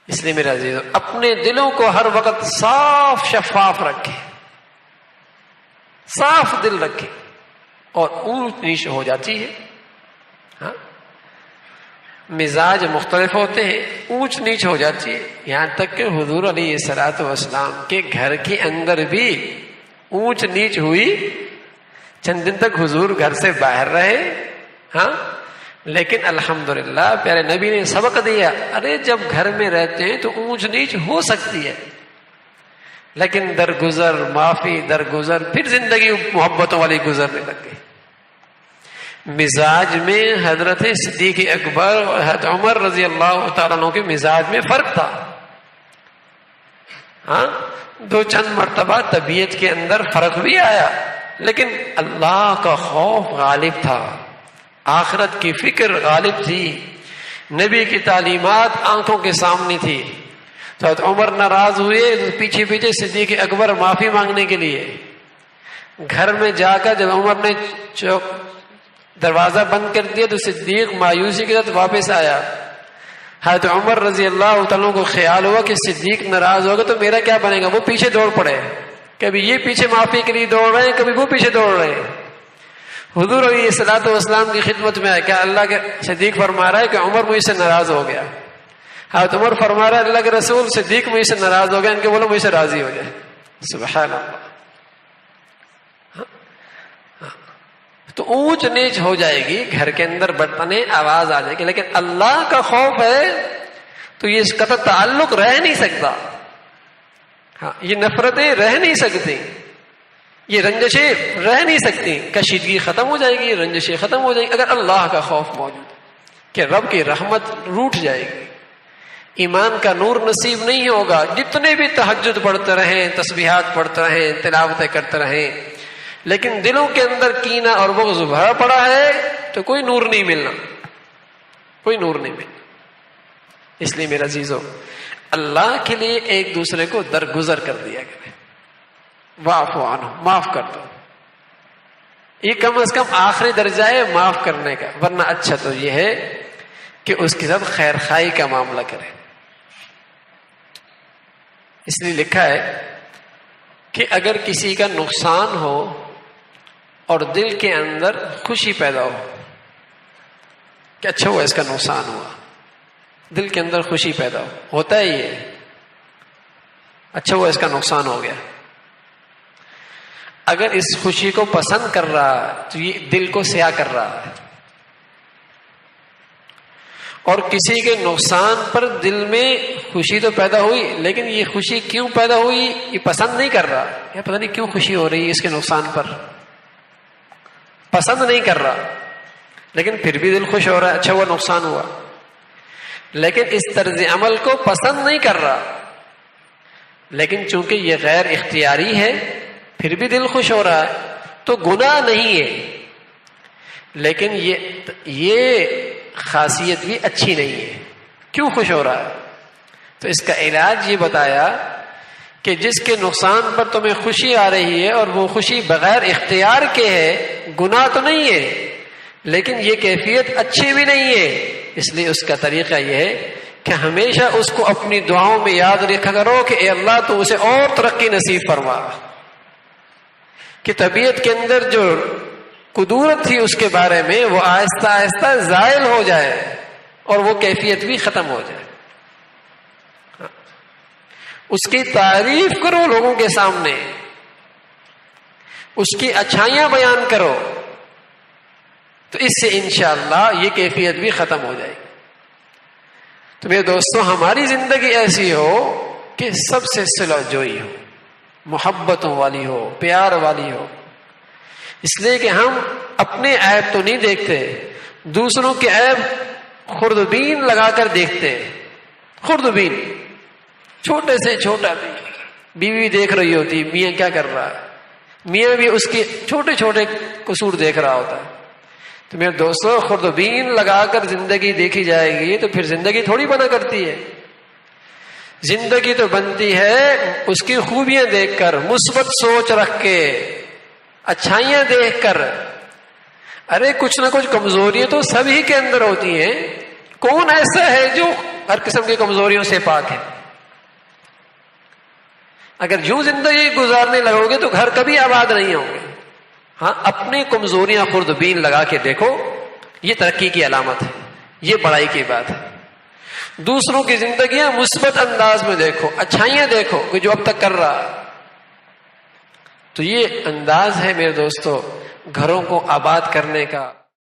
اس لیے میرے عزیزو اپنے دلوں کو ہر وقت صاف شفاف رکھے، صاف دل رکھے، اور اونچ نیچ ہو جاتی ہے. ہاں مزاج مختلف ہوتے ہیں، اونچ نیچ ہو جاتی ہے. یہاں تک کہ حضور علیہ الصلوۃ والسلام کے گھر کے اندر بھی اونچ نیچ ہوئی. چند دن تک حضور گھر سے باہر رہے، ہاں، لیکن الحمدللہ پیارے نبی نے سبق دیا، ارے جب گھر میں رہتے ہیں تو اونچ نیچ ہو سکتی ہے، لیکن درگزر معافی درگزر، پھر زندگی محبتوں والی گزرنے لگ گئی. مزاج میں حضرت صدیق اکبر اور حضرت عمر رضی اللہ تعالیٰ عنہ کے مزاج میں فرق تھا. ہاں دو چند مرتبہ طبیعت کے اندر فرق بھی آیا، لیکن اللہ کا خوف غالب تھا، آخرت کی فکر غالب تھی، نبی کی تعلیمات آنکھوں کے سامنے تھی. تو حضرت عمر ناراض ہوئے تو پیچھے پیچھے صدیق اکبر معافی مانگنے کے لیے. گھر میں جا کر جب عمر نے دروازہ بند کر دیا تو صدیق مایوسی کے ساتھ واپس آیا. حضرت عمر رضی اللہ تعالیٰ کو خیال ہوا کہ صدیق ناراض ہوگا تو میرا کیا بنے گا. وہ پیچھے دوڑ پڑے، کبھی یہ پیچھے معافی کے لیے دوڑ رہے ہیں، کبھی وہ پیچھے دوڑ رہے ہیں. حضور علیہ الصلوۃ والسلام کی خدمت میں آیا، کیا اللہ کے صدیق فرما رہا ہے کہ عمر مجھ سے ناراض ہو گیا. حضرت عمر فرما رہا ہے اللہ کے رسول صدیق مجھ سے ناراض ہو گیا، ان کے بولو مجھ سے راضی ہو جائے. سبحان اللہ. تو اونچ نیچ ہو جائے گی، گھر کے اندر برتنے آواز آ جائے گی، لیکن اللہ کا خوف ہے تو یہ اس کا تعلق رہ نہیں سکتا. ہاں یہ نفرتیں رہ نہیں سکتی، یہ رنجشیں رہ نہیں سکتی. کشیدگی ختم ہو جائے گی، رنجشیں ختم ہو جائیں گی اگر اللہ کا خوف موجود ہے کہ رب کی رحمت روٹ جائے گی، ایمان کا نور نصیب نہیں ہوگا. جتنے بھی تہجد پڑھتے رہیں، تسبیحات پڑھتے رہیں، تلاوتیں کرتے رہیں، لیکن دلوں کے اندر کینہ اور بغض بھرا پڑا ہے تو کوئی نور نہیں ملنا، کوئی نور نہیں ملنا. اس لیے میرے عزیزو اللہ کے لیے ایک دوسرے کو درگزر کر دیا کرے، واعفو عنہ، معاف کر دو. یہ کم از کم آخری درجہ ہے معاف کرنے کا، ورنہ اچھا تو یہ ہے کہ اس کے ساتھ خیر خائی کا معاملہ کرے. اس لیے لکھا ہے کہ اگر کسی کا نقصان ہو اور دل کے اندر خوشی پیدا ہو کہ اچھا ہوا اس کا نقصان ہوا، دل کے اندر خوشی پیدا ہوتا ہے، یہ اچھا ہوا اس کا نقصان ہو گیا. اگر اس خوشی کو پسند کر رہا تو یہ دل کو سیاہ کر رہا ہے. اور کسی کے نقصان پر دل میں خوشی تو پیدا ہوئی، لیکن یہ خوشی کیوں پیدا ہوئی یہ پسند نہیں کر رہا، یہ پتہ نہیں کیوں خوشی ہو رہی ہے اس کے نقصان پر، پسند نہیں کر رہا، لیکن پھر بھی دل خوش ہو رہا ہے، اچھا ہوا نقصان ہوا. لیکن اس طرز عمل کو پسند نہیں کر رہا، لیکن چونکہ یہ غیر اختیاری ہے پھر بھی دل خوش ہو رہا ہے تو گناہ نہیں ہے. لیکن یہ خاصیت بھی اچھی نہیں ہے. کیوں خوش ہو رہا ہے؟ تو اس کا علاج یہ بتایا کہ جس کے نقصان پر تمہیں خوشی آ رہی ہے اور وہ خوشی بغیر اختیار کے ہے، گناہ تو نہیں ہے لیکن یہ کیفیت اچھی بھی نہیں ہے. اس لیے اس کا طریقہ یہ ہے کہ ہمیشہ اس کو اپنی دعاؤں میں یاد رکھا کرو کہ اے اللہ تو اسے اور ترقی نصیب فرما، کہ طبیعت کے اندر جو قدورت تھی اس کے بارے میں وہ آہستہ آہستہ زائل ہو جائے اور وہ کیفیت بھی ختم ہو جائے. اس کی تعریف کرو لوگوں کے سامنے، اس کی اچھائیاں بیان کرو، تو اس سے انشاءاللہ یہ کیفیت بھی ختم ہو جائے گی. تو میرے دوستو ہماری زندگی ایسی ہو کہ سب سے صلہ جوئی ہو، محبتوں والی ہو، پیار والی ہو. اس لیے کہ ہم اپنے عیب تو نہیں دیکھتے، دوسروں کے عیب خوردبین لگا کر دیکھتے ہیں. خوردبین، چھوٹے سے چھوٹا بھی بیوی دیکھ رہی ہوتی میاں کیا کر رہا ہے، میاں بھی اس کے چھوٹے چھوٹے قصور دیکھ رہا ہوتا ہے. تو میرے دوستو خوردبین لگا کر زندگی دیکھی جائے گی تو پھر زندگی تھوڑی بنا کرتی ہے. زندگی تو بنتی ہے اس کی خوبیاں دیکھ کر، مثبت سوچ رکھ کے، اچھائیاں دیکھ کر. ارے کچھ نہ کچھ کمزوریاں تو سبھی کے اندر ہوتی ہیں. کون ایسا ہے جو ہر قسم کی کمزوریوں سے پاک ہے. اگر یوں زندگی گزارنے لگو گے تو گھر کبھی آباد نہیں ہوں گے. ہاں اپنی کمزوریاں خوردبین لگا کے دیکھو، یہ ترقی کی علامت ہے، یہ بڑائی کی بات ہے. دوسروں کی زندگیاں مثبت انداز میں دیکھو، اچھائیاں دیکھو کہ جو اب تک کر رہا. تو یہ انداز ہے میرے دوستو گھروں کو آباد کرنے کا.